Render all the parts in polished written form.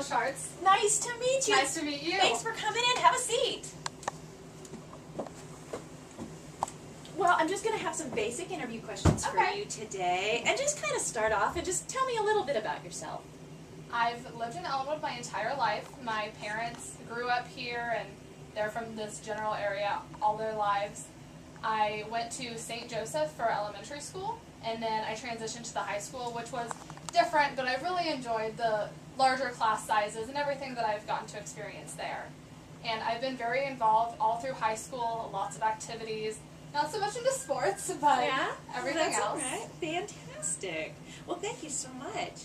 Charts. Nice to meet you. Nice to meet you. Thanks for coming in. Have a seat. Well, I'm just going to have some basic interview questions for you today. And just kind of start off and just tell me a little bit about yourself. I've lived in Ellinwood my entire life. My parents grew up here and they're from this general area all their lives. I went to St. Joseph for elementary school, and then I transitioned to the high school, which was different, but I really enjoyed the larger class sizes and everything that I've gotten to experience there. And I've been very involved all through high school, lots of activities, not so much into sports, but everything else. All right. Fantastic. Well, thank you so much.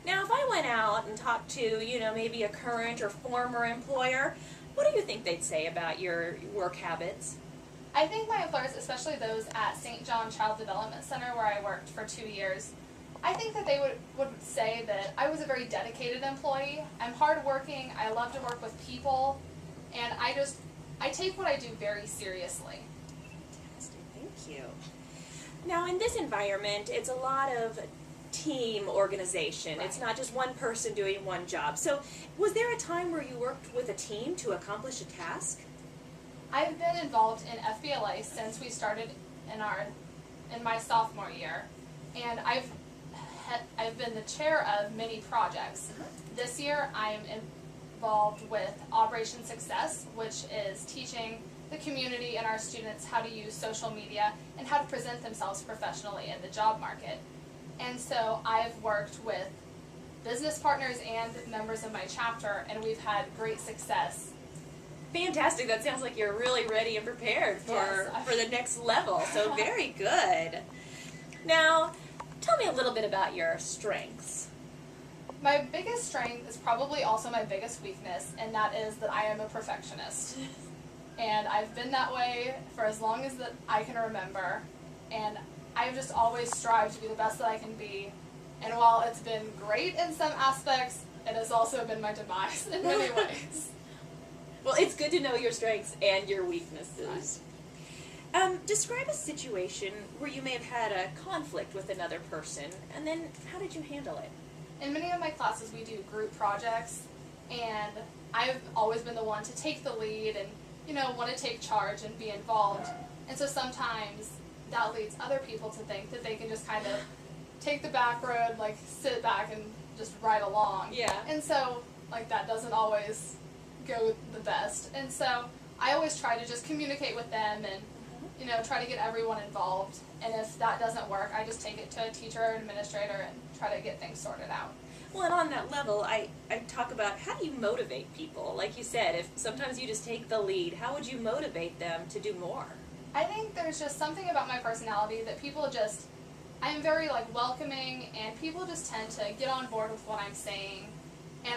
Now, if I went out and talked to, maybe a current or former employer, what do you think they'd say about your work habits? I think my employers, especially those at St. John Child Development Center where I worked for 2 years, I think that they would say that I was a very dedicated employee. I'm hardworking, I love to work with people, and I take what I do very seriously. Fantastic, thank you. Now, in this environment, it's a lot of team organization. Right. It's not just one person doing one job. So, was there a time where you worked with a team to accomplish a task? I've been involved in FBLA since we started in my sophomore year, and I've been the chair of many projects. This year I am involved with Operation Success, which is teaching the community and our students how to use social media and how to present themselves professionally in the job market. And so I've worked with business partners and members of my chapter, and we've had great success. Fantastic. That sounds like you're really ready and prepared for the next level. So very good. Now, tell me a little bit about your strengths. My biggest strength is probably also my biggest weakness, and that is that I am a perfectionist. And I've been that way for as long as that I can remember. And I've just always strived to be the best that I can be. And while it's been great in some aspects, it has also been my demise in many ways. Well, it's good to know your strengths and your weaknesses. Describe a situation where you may have had a conflict with another person, and then how did you handle it? In many of my classes, we do group projects, and I've always been the one to take the lead and, want to take charge and be involved. And so sometimes that leads other people to think that they can just kind of take the back road, like sit back and just ride along. Yeah. And so, that doesn't always go the best. And so I always try to just communicate with them and, try to get everyone involved. And if that doesn't work, I just take it to a teacher or administrator and try to get things sorted out. Well, and on that level, I talk about how do you motivate people? Like you said, if sometimes you just take the lead, how would you motivate them to do more? I think there's just something about my personality that people just, I'm very welcoming, and people just tend to get on board with what I'm saying. And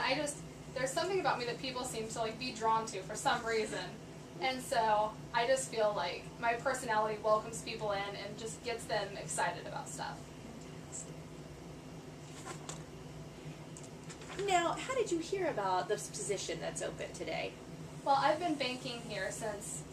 there's something about me that people seem to be drawn to for some reason. And so I just feel like my personality welcomes people in and just gets them excited about stuff. Now, how did you hear about this position that's open today? Well, I've been banking here ever since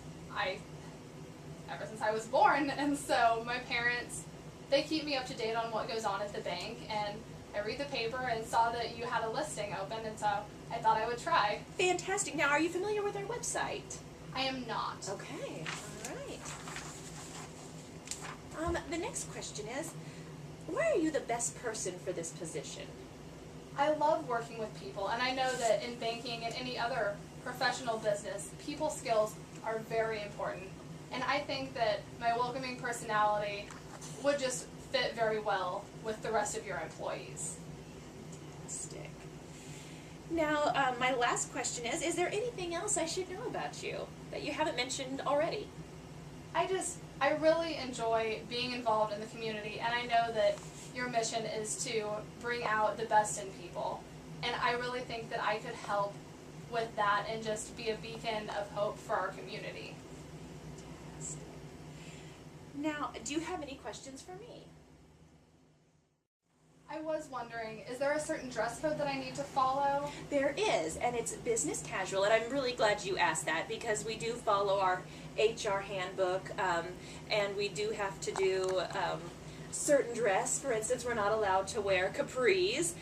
I was born, and so my parents, they keep me up to date on what goes on at the bank, and I read the paper and saw that you had a listing open, and so I thought I would try. Fantastic. Now, are you familiar with our website? I am not. Okay, all right. The next question is, why are you the best person for this position? I love working with people, and I know that in banking and any other professional business, people skills are very important. And I think that my welcoming personality would just fit very well with the rest of your employees. Fantastic. Now, my last question is there anything else I should know about you that you haven't mentioned already? I really enjoy being involved in the community, and I know that your mission is to bring out the best in people. And I really think that I could help with that and just be a beacon of hope for our community. Fantastic. Now, do you have any questions for me? I was wondering, is there a certain dress code that I need to follow? There is, and it's business casual, and I'm really glad you asked that because we do follow our HR handbook, and we do have to do certain dress. For instance, we're not allowed to wear capris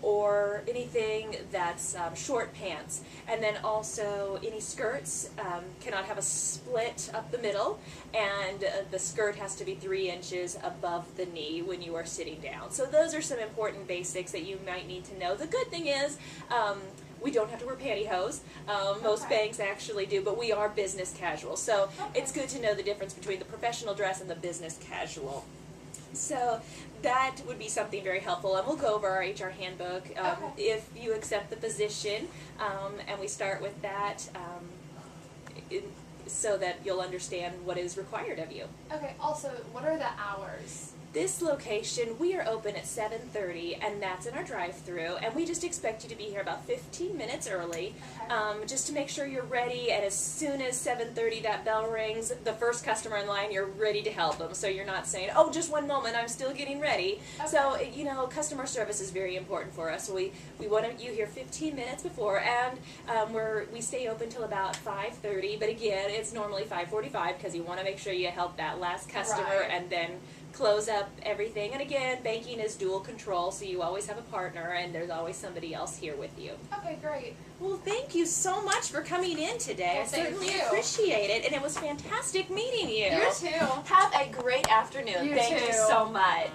or anything that's short pants. And then also any skirts cannot have a split up the middle, and the skirt has to be 3 inches above the knee when you are sitting down. So those are some important basics that you might need to know. The good thing is we don't have to wear pantyhose. Most banks actually do, but we are business casual. So it's good to know the difference between the professional dress and the business casual. So that would be something very helpful, and we'll go over our HR handbook if you accept the position, and we start with that so that you'll understand what is required of you. Okay, also, what are the hours? This location, we are open at 7:30, and that's in our drive-through, and we just expect you to be here about 15 minutes early, just to make sure you're ready, and as soon as 7:30 that bell rings, the first customer in line, you're ready to help them, so you're not saying, oh, just one moment, I'm still getting ready. So, you know, customer service is very important for us, so we want you here 15 minutes before, and we stay open till about 5:30, but again, it's normally 5:45, because you want to make sure you help that last customer, and then close up everything. And again, banking is dual control, so you always have a partner and there's always somebody else here with you. Okay, great. Well, thank you so much for coming in today. Well, I certainly appreciate it, and it was fantastic meeting you. You too. Have a great afternoon. You Thank too. you so much.